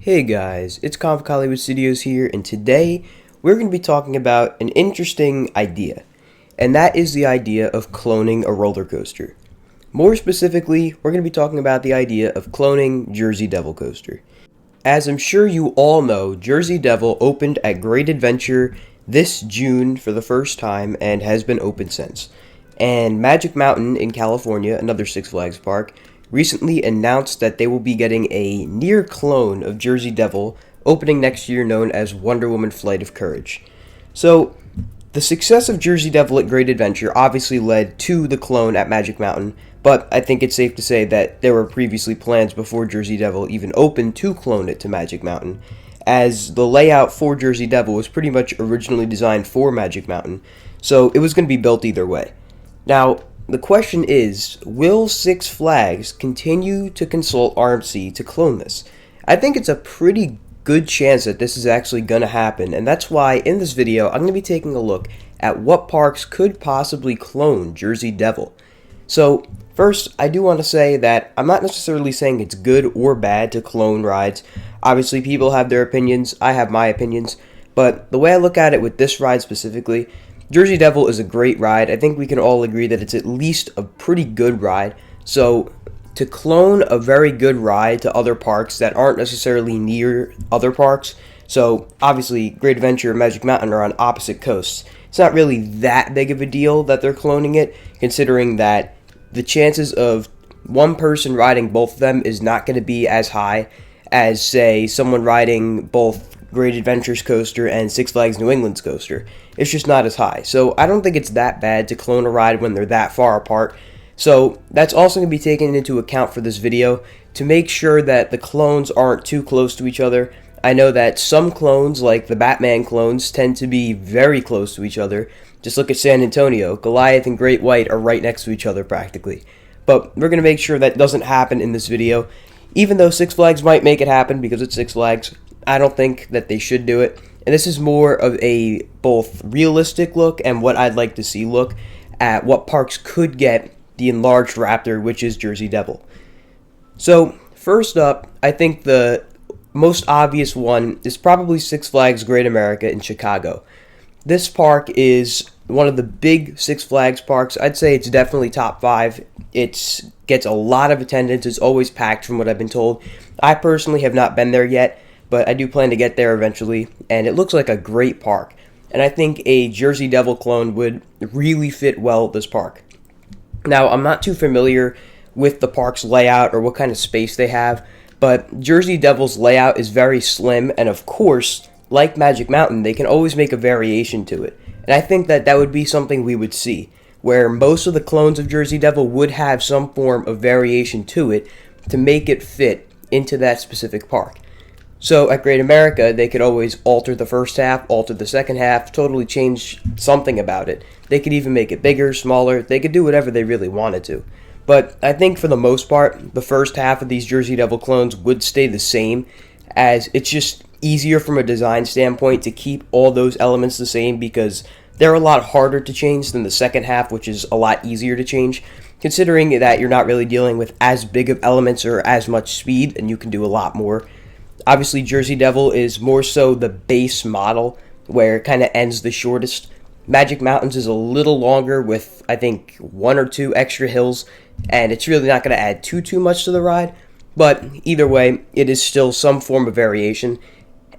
Hey guys, it's Comic Hollywood Studios here, and today we're going to be talking about an interesting idea, and that is the idea of cloning a roller coaster. More specifically, we're going to be talking about the idea of cloning Jersey Devil Coaster. As I'm sure you all know, Jersey Devil opened at Great Adventure this June for the first time and has been open since. And Magic Mountain in California, another Six Flags park, recently announced that they will be getting a near clone of Jersey Devil opening next year known as Wonder Woman Flight of Courage. So, the success of Jersey Devil at Great Adventure obviously led to the clone at Magic Mountain, but I think it's safe to say that there were previously plans before Jersey Devil even opened to clone it to Magic Mountain, as the layout for Jersey Devil was pretty much originally designed for Magic Mountain, so it was going to be built either way. Now, the question is, will Six Flags continue to consult RMC to clone this? I think it's a pretty good chance that this is actually going to happen, and that's why in this video I'm going to be taking a look at what parks could possibly clone Jersey Devil. So, first, I do want to say that I'm not necessarily saying it's good or bad to clone rides. Obviously, people have their opinions, I have my opinions, but the way I look at it with this ride specifically, Jersey Devil is a great ride. I think we can all agree that it's at least a pretty good ride. So, to clone a very good ride to other parks that aren't necessarily near other parks, so obviously Great Adventure and Magic Mountain are on opposite coasts, it's not really that big of a deal that they're cloning it, considering that the chances of one person riding both of them is not going to be as high as, say, someone riding both Great Adventure's coaster and Six Flags New England's coaster. It's just not as high. So I don't think it's that bad to clone a ride when they're that far apart. So that's also going to be taken into account for this video to make sure that the clones aren't too close to each other. I know that some clones, like the Batman clones, tend to be very close to each other. Just look at San Antonio. Goliath and Great White are right next to each other practically. But we're going to make sure that doesn't happen in this video. Even though Six Flags might make it happen because it's Six Flags, I don't think that they should do it. And this is more of a both realistic look and what I'd like to see look at what parks could get the enlarged Raptor, which is Jersey Devil. So, first up, I think the most obvious one is probably Six Flags Great America in Chicago. This park is one of the big Six Flags parks. I'd say it's definitely top 5. It gets a lot of attendance. It's always packed from what I've been told. I personally have not been there yet, but I do plan to get there eventually, and it looks like a great park. And I think a Jersey Devil clone would really fit well at this park. Now, I'm not too familiar with the park's layout or what kind of space they have, but Jersey Devil's layout is very slim, and of course, like Magic Mountain, they can always make a variation to it. And I think that that would be something we would see, where most of the clones of Jersey Devil would have some form of variation to it to make it fit into that specific park. So at Great America, they could always alter the first half, alter the second half, totally change something about it. They could even make it bigger, smaller. They could do whatever they really wanted to. But I think for the most part, the first half of these Jersey Devil clones would stay the same, as it's just easier from a design standpoint to keep all those elements the same because they're a lot harder to change than the second half, which is a lot easier to change, considering that you're not really dealing with as big of elements or as much speed, and you can do a lot more. Obviously, Jersey Devil is more so the base model, where it kind of ends the shortest. Magic Mountains is a little longer with, I think, 1 or 2 extra hills, and it's really not going to add too much to the ride. But either way, it is still some form of variation,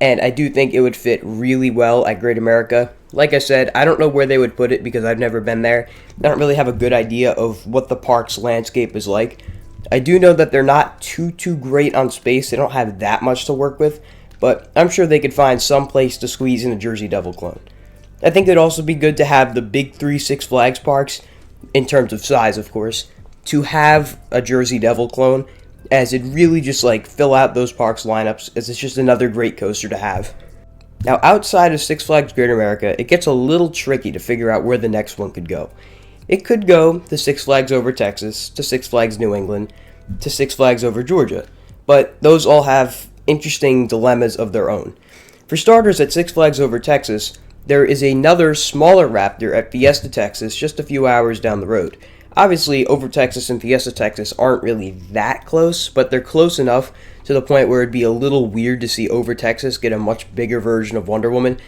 and I do think it would fit really well at Great America. Like I said, I don't know where they would put it because I've never been there. I don't really have a good idea of what the park's landscape is like. I do know that they're not too great on space. They don't have that much to work with, but I'm sure they could find some place to squeeze in a Jersey Devil clone. I think it'd also be good to have the big 3 Six Flags parks, in terms of size of course, to have a Jersey Devil clone, as it really just fill out those parks lineups, as it's just another great coaster to have. Now outside of Six Flags Great America, it gets a little tricky to figure out where the next one could go. It could go to Six Flags Over Texas, to Six Flags New England, to Six Flags Over Georgia, but those all have interesting dilemmas of their own. For starters, at Six Flags Over Texas, there is another smaller Raptor at Fiesta, Texas, just a few hours down the road. Obviously, Over Texas and Fiesta Texas aren't really that close, but they're close enough to the point where it'd be a little weird to see Over Texas get a much bigger version of Wonder Woman.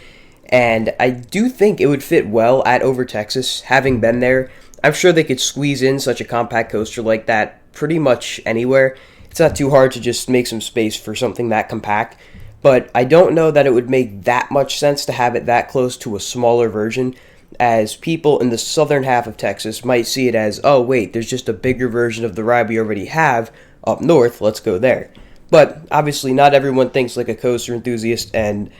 And I do think it would fit well at Over Texas. Having been there, I'm sure they could squeeze in such a compact coaster like that pretty much anywhere. It's not too hard to just make some space for something that compact. But I don't know that it would make that much sense to have it that close to a smaller version, as people in the southern half of Texas might see it as, oh wait, there's just a bigger version of the ride we already have up north, let's go there. But obviously not everyone thinks like a coaster enthusiast, and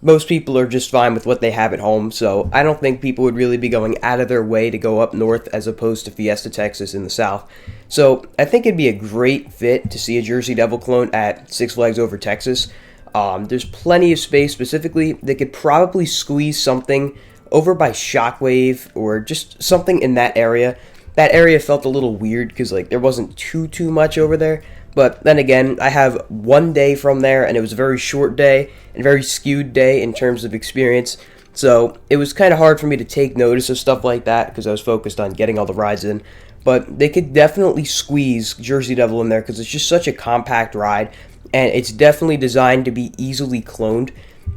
most people are just fine with what they have at home, so I don't think people would really be going out of their way to go up north as opposed to Fiesta Texas in the south. So I think it'd be a great fit to see a Jersey Devil clone at Six Flags Over Texas. There's plenty of space. Specifically, they could probably squeeze something over by Shockwave or just something in that area. That area felt a little weird because like there wasn't too much over there. But then again, I have one day from there, and it was a very short day and very skewed day in terms of experience. So it was kind of hard for me to take notice of stuff like that because I was focused on getting all the rides in. But they could definitely squeeze Jersey Devil in there because it's just such a compact ride. And it's definitely designed to be easily cloned.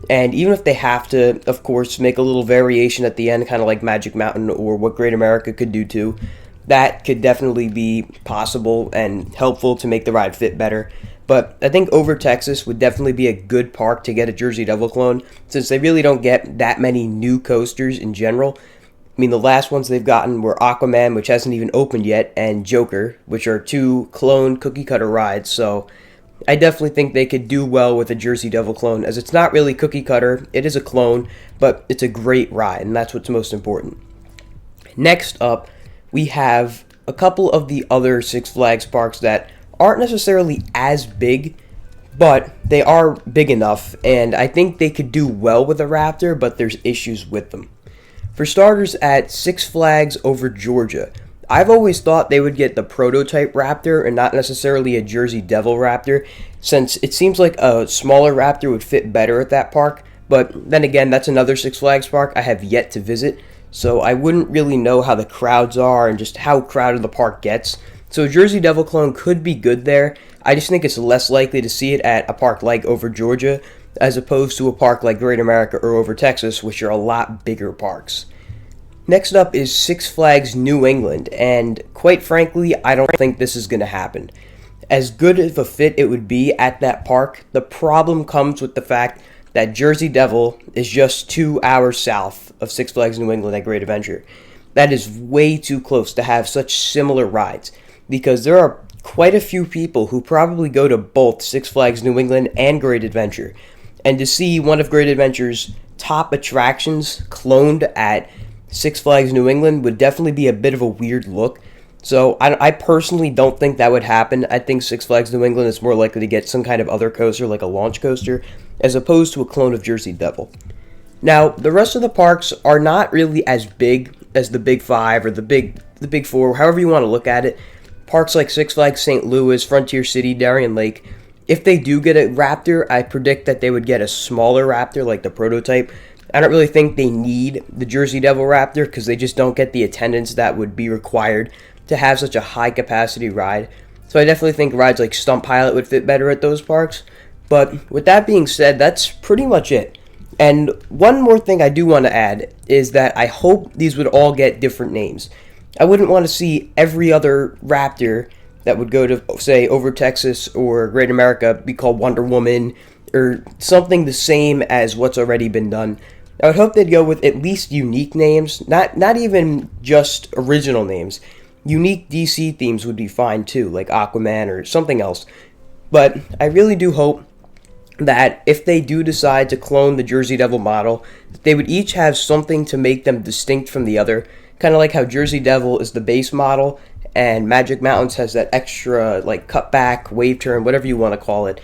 And even if they have to, of course, make a little variation at the end, kind of like Magic Mountain or what Great America could do too, that could definitely be possible and helpful to make the ride fit better. But I think Over Texas would definitely be a good park to get a Jersey Devil clone, since they really don't get that many new coasters in general. I mean, the last ones they've gotten were Aquaman, which hasn't even opened yet, and Joker, which are two cloned cookie-cutter rides, so I definitely think they could do well with a Jersey Devil clone, as it's not really cookie cutter, it is a clone, but it's a great ride, and that's what's most important. Next up, we have a couple of the other Six Flags parks that aren't necessarily as big, but they are big enough, and I think they could do well with a Raptor, but there's issues with them. For starters, at Six Flags Over Georgia, I've always thought they would get the prototype Raptor and not necessarily a Jersey Devil Raptor, since it seems like a smaller Raptor would fit better at that park. But then again, that's another Six Flags park I have yet to visit, so I wouldn't really know how the crowds are and just how crowded the park gets. So a Jersey Devil clone could be good there. I just think it's less likely to see it at a park like Over Georgia as opposed to a park like Great America or Over Texas, which are a lot bigger parks. Next up is Six Flags New England, and quite frankly, I don't think this is going to happen. As good of a fit it would be at that park, the problem comes with the fact that Jersey Devil is just 2 hours south of Six Flags New England at Great Adventure. That is way too close to have such similar rides, because there are quite a few people who probably go to both Six Flags New England and Great Adventure, and to see one of Great Adventure's top attractions cloned at Six Flags New England would definitely be a bit of a weird look. So I personally don't think that would happen. I think Six Flags New England is more likely to get some kind of other coaster, like a launch coaster, as opposed to a clone of Jersey Devil. Now, the rest of the parks are not really as big as the Big Five or the Big Four, however you want to look at it. Parks like Six Flags St. Louis, Frontier City, Darien Lake, if they do get a Raptor, I predict that they would get a smaller Raptor, like the prototype. I don't really think they need the Jersey Devil Raptor because they just don't get the attendance that would be required to have such a high capacity ride. So I definitely think rides like Stunt Pilot would fit better at those parks. But with that being said, that's pretty much it. And one more thing I do want to add is that I hope these would all get different names. I wouldn't want to see every other Raptor that would go to, say, Over Texas or Great America be called Wonder Woman or something the same as what's already been done. I would hope they'd go with at least unique names, not even just original names. Unique DC themes would be fine too, like Aquaman or something else. But I really do hope that if they do decide to clone the Jersey Devil model, they would each have something to make them distinct from the other. Kind of like how Jersey Devil is the base model, and Magic Mountains has that extra, like, cutback, wave turn, whatever you want to call it.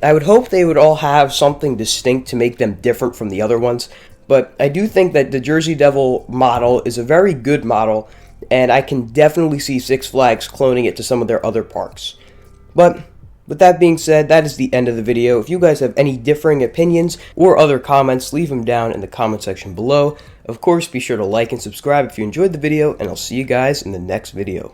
I would hope they would all have something distinct to make them different from the other ones. But I do think that the Jersey Devil model is a very good model, and I can definitely see Six Flags cloning it to some of their other parks. But With that being said, that is the end of the video. If you guys have any differing opinions or other comments, leave them down in the comment section below. Of course, be sure to like and subscribe if you enjoyed the video, and I'll see you guys in the next video.